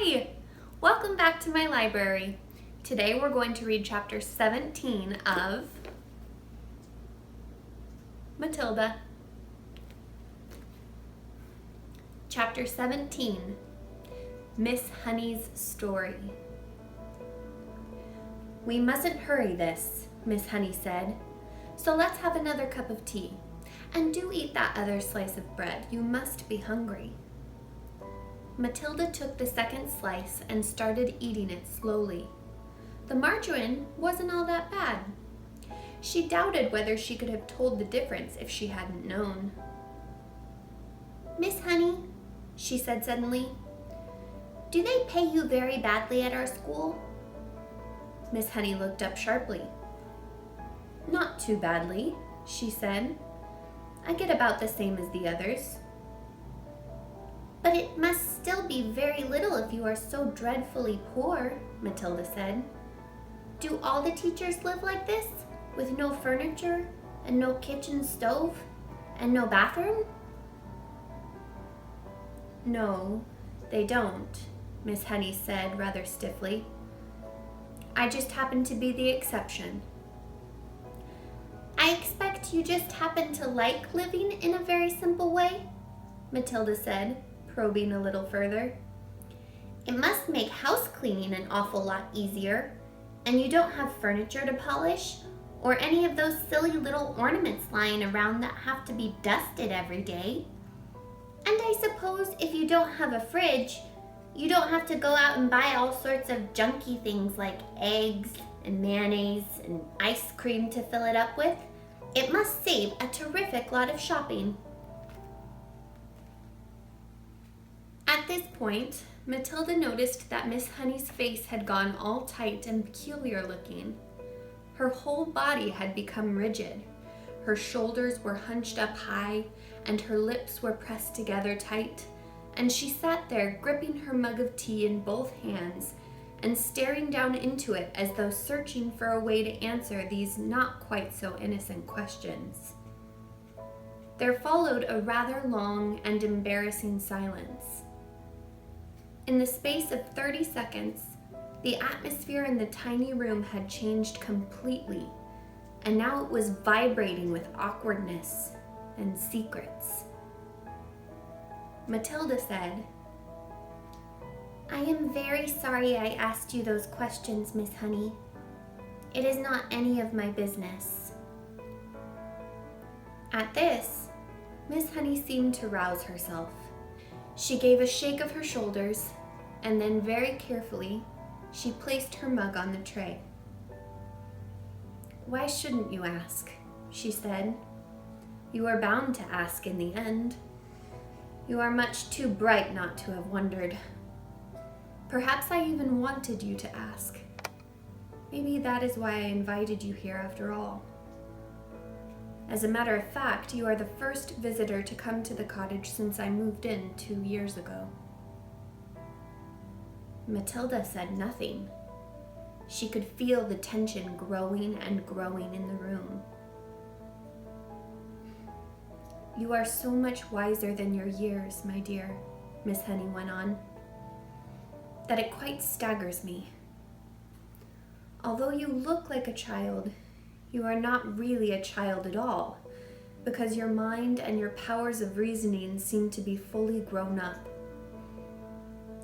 Hi! Welcome back to my library. Today we're going to read chapter 17 of Matilda. Chapter 17, Miss Honey's Story. "We mustn't hurry this," Miss Honey said, "so let's have another cup of tea. And do eat that other slice of bread. You must be hungry." Matilda took the second slice and started eating it slowly. The margarine wasn't all that bad. She doubted whether she could have told the difference if she hadn't known. "Miss Honey," she said suddenly, "do they pay you very badly at our school?" Miss Honey looked up sharply. "Not too badly," she said. "I get about the same as the others." "But it must still be very little if you are so dreadfully poor," Matilda said. "Do all the teachers live like this, with no furniture, and no kitchen stove, and no bathroom?" "No, they don't," Miss Honey said rather stiffly. "I just happen to be the exception." "I expect you just happen to like living in a very simple way," Matilda said, probing a little further. "It must make house cleaning an awful lot easier, and you don't have furniture to polish, or any of those silly little ornaments lying around that have to be dusted every day. And I suppose if you don't have a fridge, you don't have to go out and buy all sorts of junky things like eggs and mayonnaise and ice cream to fill it up with. It must save a terrific lot of shopping." At this point, Matilda noticed that Miss Honey's face had gone all tight and peculiar looking. Her whole body had become rigid. Her shoulders were hunched up high, and her lips were pressed together tight, and she sat there gripping her mug of tea in both hands and staring down into it as though searching for a way to answer these not quite so innocent questions. There followed a rather long and embarrassing silence. In the space of 30 seconds, the atmosphere in the tiny room had changed completely, and now it was vibrating with awkwardness and secrets. Matilda said, "I am very sorry I asked you those questions, Miss Honey. It is not any of my business." At this, Miss Honey seemed to rouse herself. She gave a shake of her shoulders, and then very carefully, she placed her mug on the tray. "Why shouldn't you ask?" she said. "You are bound to ask in the end. You are much too bright not to have wondered. Perhaps I even wanted you to ask. Maybe that is why I invited you here after all. As a matter of fact, you are the first visitor to come to the cottage since I moved in 2 years ago." Matilda said nothing. She could feel the tension growing and growing in the room. "You are so much wiser than your years, my dear," Miss Honey went on, "that it quite staggers me. Although you look like a child, you are not really a child at all, because your mind and your powers of reasoning seem to be fully grown up.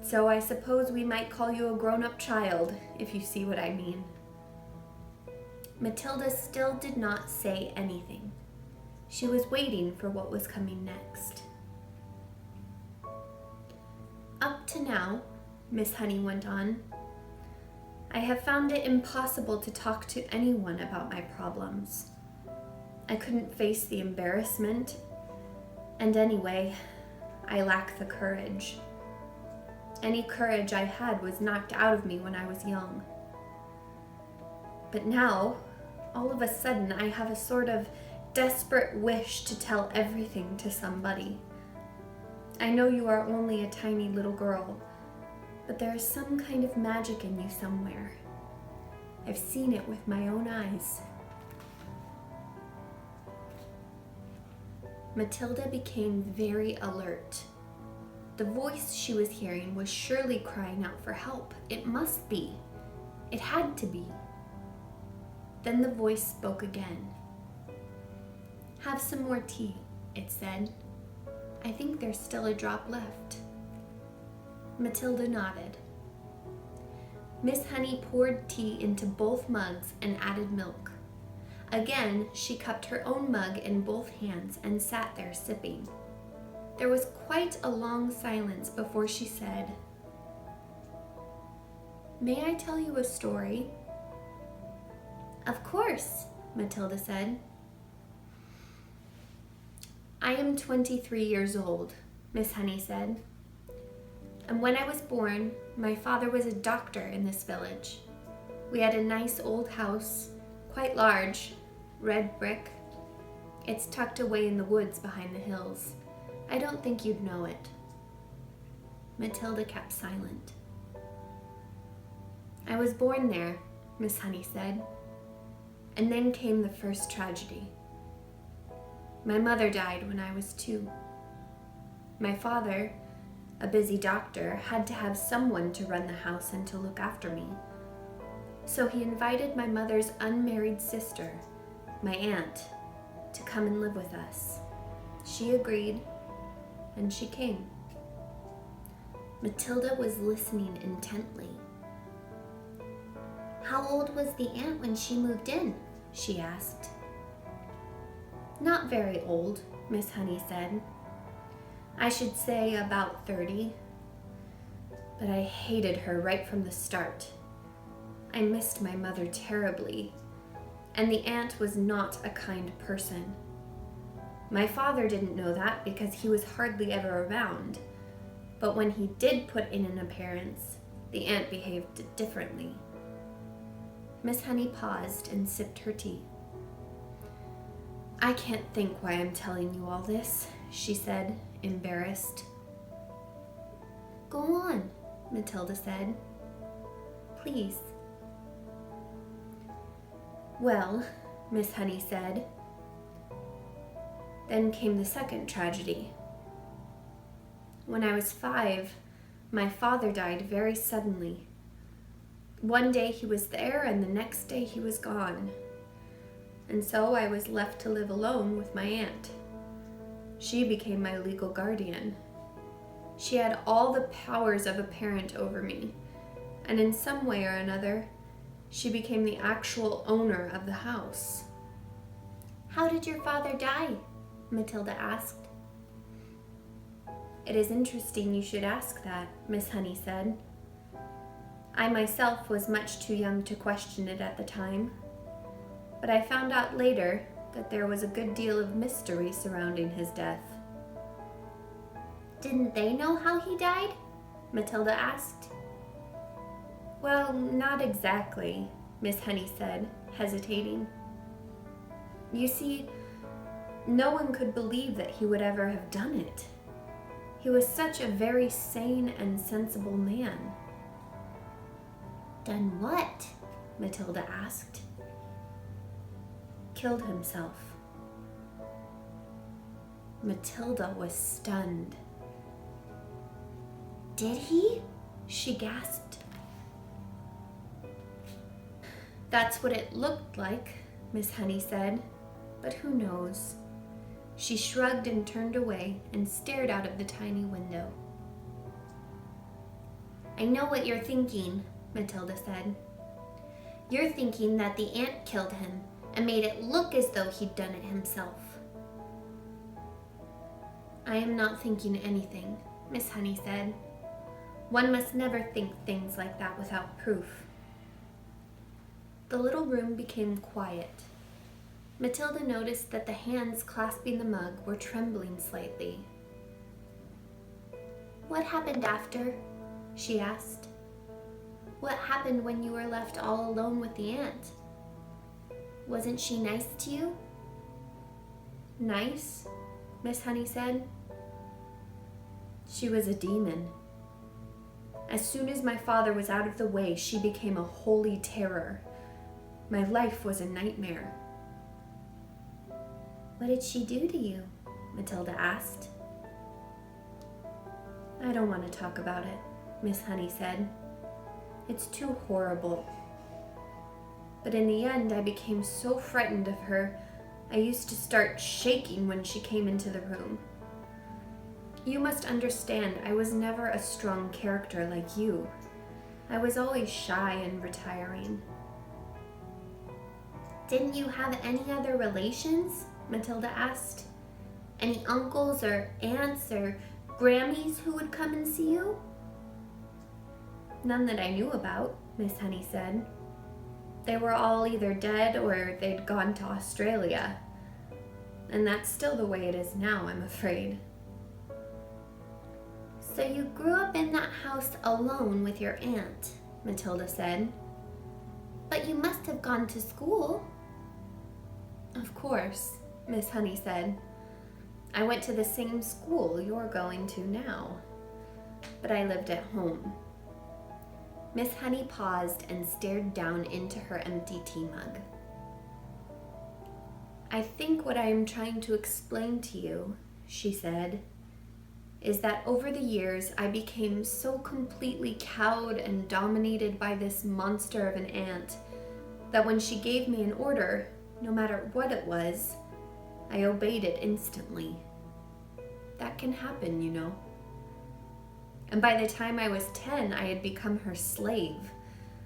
So I suppose we might call you a grown-up child, if you see what I mean." Matilda still did not say anything. She was waiting for what was coming next. "Up to now," Miss Honey went on, "I have found it impossible to talk to anyone about my problems. I couldn't face the embarrassment, and anyway, I lack the courage. Any courage I had was knocked out of me when I was young. But now, all of a sudden, I have a sort of desperate wish to tell everything to somebody. I know you are only a tiny little girl, but there is some kind of magic in you somewhere. I've seen it with my own eyes." Matilda became very alert. The voice she was hearing was surely crying out for help. It must be. It had to be. Then the voice spoke again. "Have some more tea," it said. "I think there's still a drop left." Matilda nodded. Miss Honey poured tea into both mugs and added milk. Again, she cupped her own mug in both hands and sat there sipping. There was quite a long silence before she said, "May I tell you a story?" "Of course," Matilda said. "I am 23 years old," Miss Honey said. "And when I was born, my father was a doctor in this village. We had a nice old house, quite large, red brick. It's tucked away in the woods behind the hills. I don't think you'd know it." Matilda kept silent. "I was born there," Miss Honey said. "And then came the first tragedy. My mother died when I was 2. My father, a busy doctor, had to have someone to run the house and to look after me. So he invited my mother's unmarried sister, my aunt, to come and live with us. She agreed, and she came." Matilda was listening intently. "How old was the aunt when she moved in?" she asked. "Not very old," Miss Honey said. "I should say about 30. But I hated her right from the start. I missed my mother terribly, and the aunt was not a kind person. My father didn't know that because he was hardly ever around, but when he did put in an appearance, the aunt behaved differently." Miss Honey paused and sipped her tea. "I can't think why I'm telling you all this," she said, embarrassed. "Go on," Matilda said. "Please." "Well," Miss Honey said, "then came the second tragedy. When I was 5, my father died very suddenly. One day he was there and the next day he was gone. And so I was left to live alone with my aunt. She became my legal guardian. She had all the powers of a parent over me, and in some way or another, she became the actual owner of the house." "How did your father die?" Matilda asked. "It is interesting you should ask that," Miss Honey said. "I myself was much too young to question it at the time, but I found out later that there was a good deal of mystery surrounding his death." "Didn't they know how he died?" Matilda asked. "Well, not exactly," Miss Honey said, hesitating. "You see, no one could believe that he would ever have done it. He was such a very sane and sensible man." "Done what?" Matilda asked. "Killed himself." Matilda was stunned. "Did he?" she gasped. "That's what it looked like," Miss Honey said, "but who knows?" She shrugged and turned away and stared out of the tiny window. "I know what you're thinking," Matilda said. "You're thinking that the aunt killed him and made it look as though he'd done it himself." "I am not thinking anything," Miss Honey said. "One must never think things like that without proof." The little room became quiet. Matilda noticed that the hands clasping the mug were trembling slightly. "What happened after?" she asked. "What happened when you were left all alone with the aunt? Wasn't she nice to you?" "Nice?" Miss Honey said. "She was a demon. As soon as my father was out of the way, she became a holy terror. My life was a nightmare." "What did she do to you?" Matilda asked. I don't want to talk about it, Miss Honey said. It's too horrible. But in the end, I became so frightened of her, I used to start shaking when she came into the room. You must understand, I was never a strong character like you. I was always shy and retiring. Didn't you have any other relations? Matilda asked. Any uncles or aunts or Grammies who would come and see you? None that I knew about, Miss Honey said. They were all either dead or they'd gone to Australia. And that's still the way it is now, I'm afraid. So you grew up in that house alone with your aunt, Matilda said. But you must have gone to school. Of course, Miss Honey said. I went to the same school you're going to now, but I lived at home. Miss Honey paused and stared down into her empty tea mug. I think what I am trying to explain to you, she said, is that over the years I became so completely cowed and dominated by this monster of an aunt that when she gave me an order, no matter what it was, I obeyed it instantly. That can happen, you know. And by the time I was 10, I had become her slave.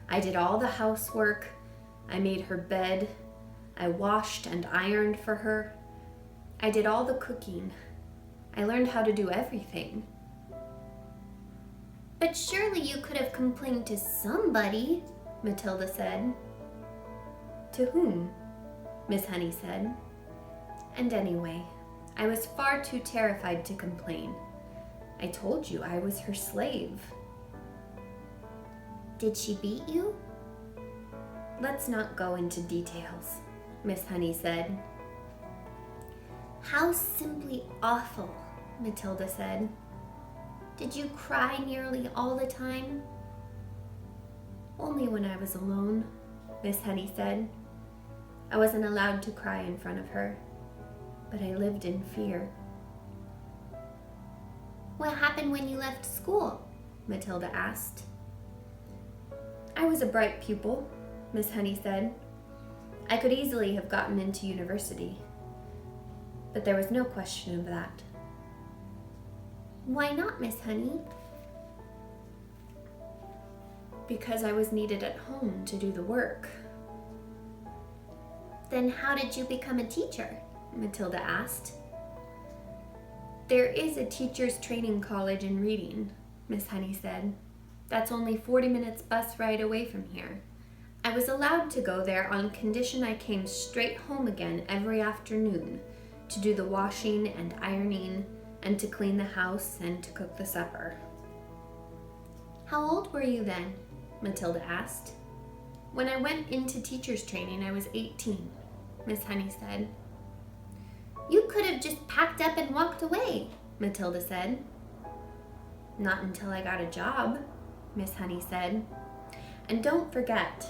I did all the housework, I made her bed, I washed and ironed for her. I did all the cooking. I learned how to do everything. But surely you could have complained to somebody, Matilda said. To whom? Miss Honey said. And anyway, I was far too terrified to complain. I told you I was her slave. Did she beat you? Let's not go into details, Miss Honey said. How simply awful, Matilda said. Did you cry nearly all the time? Only when I was alone, Miss Honey said. I wasn't allowed to cry in front of her, but I lived in fear. What happened when you left school? Matilda asked. I was a bright pupil, Miss Honey said. I could easily have gotten into university, but there was no question of that. Why not, Miss Honey? Because I was needed at home to do the work. Then how did you become a teacher? Matilda asked. There is a teacher's training college in Reading, Miss Honey said. That's only 40 minutes bus ride away from here. I was allowed to go there on condition I came straight home again every afternoon to do the washing and ironing and to clean the house and to cook the supper. How old were you then? Matilda asked. When I went into teacher's training, I was 18, Miss Honey said. You could have just packed up and walked away, Matilda said. Not until I got a job, Miss Honey said. And don't forget,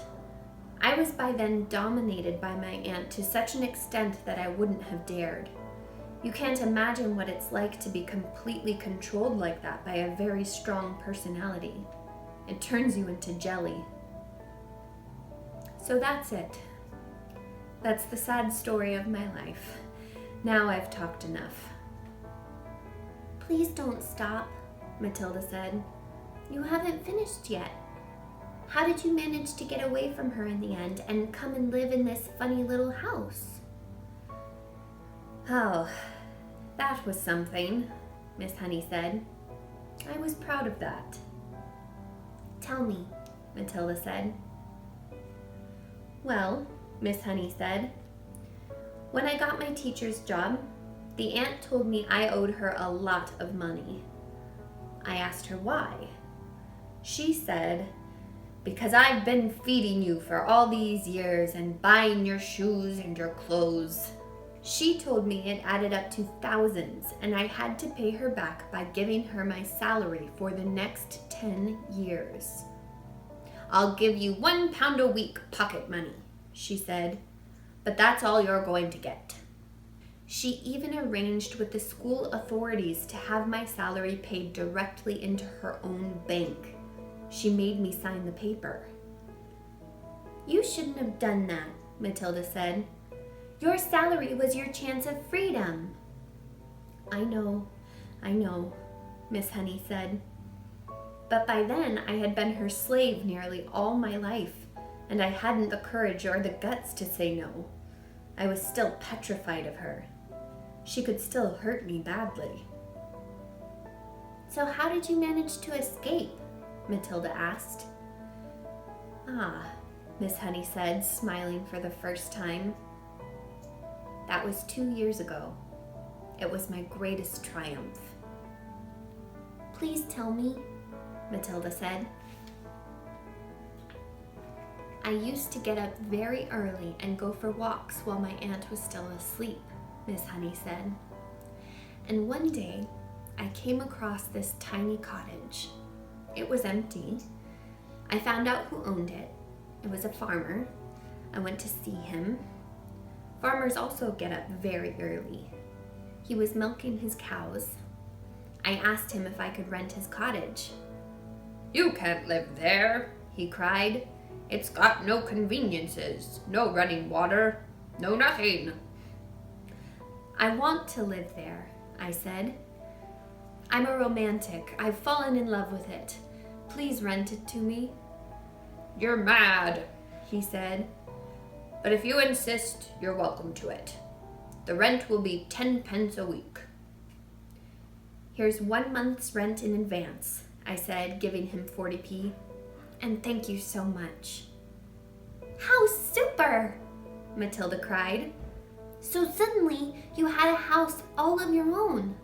I was by then dominated by my aunt to such an extent that I wouldn't have dared. You can't imagine what it's like to be completely controlled like that by a very strong personality. It turns you into jelly. So that's it. That's the sad story of my life. Now I've talked enough. Please don't stop, Matilda said. You haven't finished yet. How did you manage to get away from her in the end and come and live in this funny little house? Oh, that was something, Miss Honey said. I was proud of that. Tell me, Matilda said. Well, Miss Honey said, when I got my teacher's job, the aunt told me I owed her a lot of money. I asked her why. She said, because I've been feeding you for all these years and buying your shoes and your clothes. She told me it added up to thousands and I had to pay her back by giving her my salary for the next 10 years. I'll give you £1 a week pocket money, she said, but that's all you're going to get. She even arranged with the school authorities to have my salary paid directly into her own bank. She made me sign the paper. You shouldn't have done that, Matilda said. Your salary was your chance of freedom. I know, Miss Honey said. But by then I had been her slave nearly all my life, and I hadn't the courage or the guts to say no. I was still petrified of her. She could still hurt me badly. So how did you manage to escape? Matilda asked. Ah, Miss Honey said, smiling for the first time. That was 2 years ago. It was my greatest triumph. Please tell me, Matilda said. I used to get up very early and go for walks while my aunt was still asleep, Miss Honey said. And one day, I came across this tiny cottage. It was empty. I found out who owned it. It was a farmer. I went to see him. Farmers also get up very early. He was milking his cows. I asked him if I could rent his cottage. You can't live there, he cried. It's got no conveniences, no running water, no nothing. I want to live there, I said. I'm a romantic. I've fallen in love with it. Please rent it to me. You're mad, he said. But if you insist, you're welcome to it. The rent will be 10 pence a week. Here's 1 month's rent in advance, I said, giving him 40p. And thank you so much. How super! Matilda cried. So suddenly you had a house all of your own.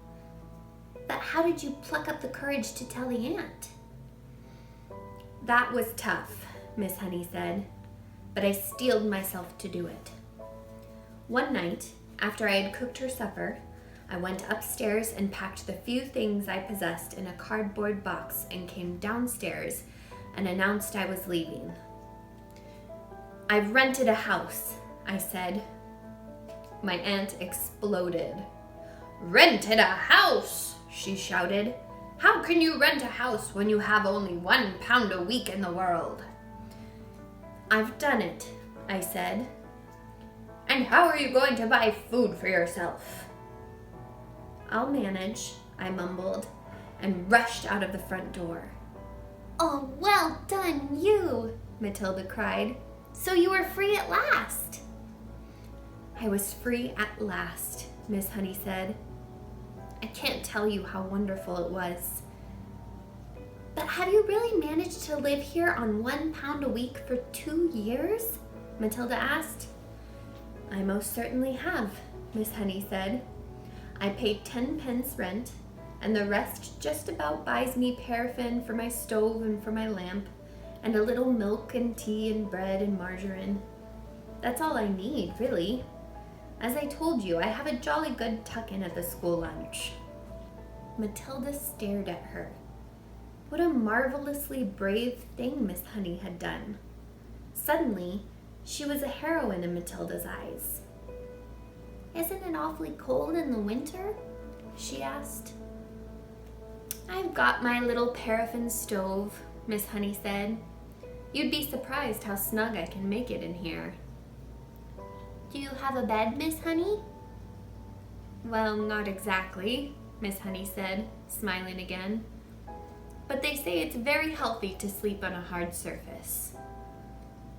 But how did you pluck up the courage to tell the aunt? That was tough, Miss Honey said, but I steeled myself to do it. One night, after I had cooked her supper, I went upstairs and packed the few things I possessed in a cardboard box and came downstairs and announced I was leaving. I've rented a house, I said. My aunt exploded. Rented a house, she shouted. How can you rent a house when you have only £1 a week in the world? I've done it, I said. And how are you going to buy food for yourself? I'll manage, I mumbled, and rushed out of the front door. Oh, well done, you, Matilda cried. So you were free at last. I was free at last, Miss Honey said. I can't tell you how wonderful it was. But have you really managed to live here on £1 a week for 2 years? Matilda asked. I most certainly have, Miss Honey said. I paid 10 pence rent, and the rest just about buys me paraffin for my stove and for my lamp, and a little milk and tea and bread and margarine. That's all I need, really. As I told you, I have a jolly good tuck-in at the school lunch. Matilda stared at her. What a marvelously brave thing Miss Honey had done. Suddenly, she was a heroine in Matilda's eyes. Isn't it awfully cold in the winter? She asked. I've got my little paraffin stove, Miss Honey said. You'd be surprised how snug I can make it in here. Do you have a bed, Miss Honey? Well, not exactly, Miss Honey said, smiling again. But they say it's very healthy to sleep on a hard surface.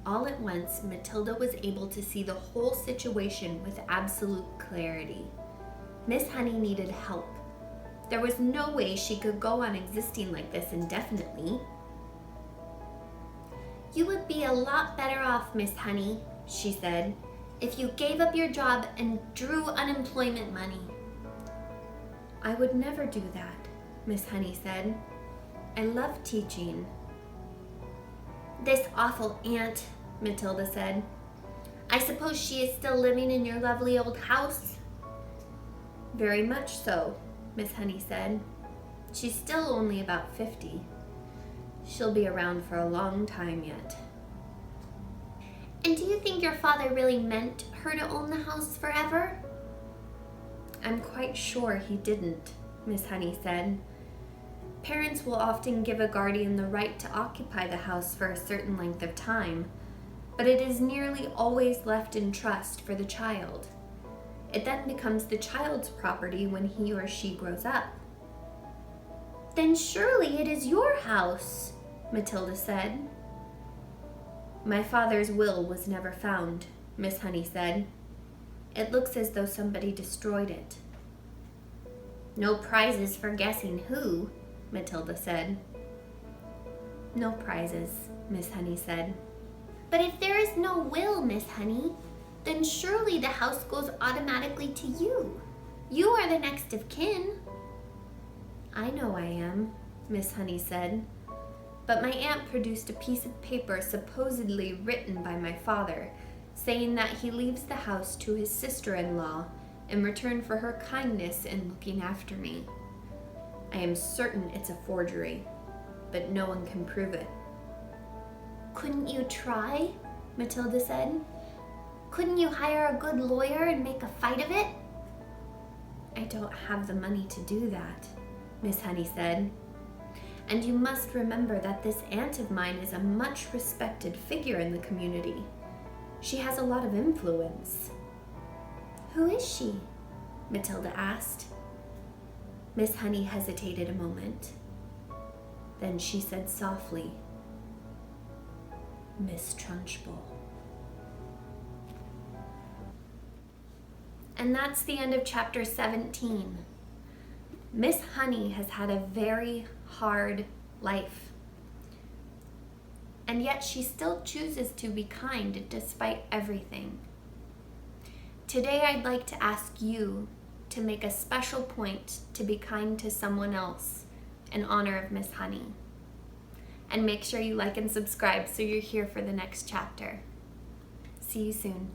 All at once, Matilda was able to see the whole situation with absolute clarity. Miss Honey needed help. There was no way she could go on existing like this indefinitely. You would be a lot better off, Miss Honey, she said, if you gave up your job and drew unemployment money. I would never do that, Miss Honey said. I love teaching. This awful aunt, Matilda said. I suppose she is still living in your lovely old house? Very much so, Miss Honey said. She's still only about 50. She'll be around for a long time yet. And do you think your father really meant her to own the house forever? I'm quite sure he didn't, Miss Honey said. Parents will often give a guardian the right to occupy the house for a certain length of time, but it is nearly always left in trust for the child. It then becomes the child's property when he or she grows up. Then surely it is your house, Matilda said. My father's will was never found, Miss Honey said. It looks as though somebody destroyed it. No prizes for guessing who, Matilda said. No prizes, Miss Honey said. But if there is no will, Miss Honey, then surely the house goes automatically to you. You are the next of kin. I know I am, Miss Honey said. But my aunt produced a piece of paper supposedly written by my father, saying that he leaves the house to his sister-in-law in return for her kindness in looking after me. I am certain it's a forgery, but no one can prove it. Couldn't you try? Matilda said. Couldn't you hire a good lawyer and make a fight of it? I don't have the money to do that, Miss Honey said. And you must remember that this aunt of mine is a much respected figure in the community. She has a lot of influence. Who is she? Matilda asked. Miss Honey hesitated a moment. Then she said softly, Miss Trunchbull. And that's the end of chapter 17. Miss Honey has had a very hard life. And yet she still chooses to be kind despite everything. Today I'd like to ask you to make a special point to be kind to someone else in honor of Miss Honey. And make sure you like and subscribe so you're here for the next chapter. See you soon.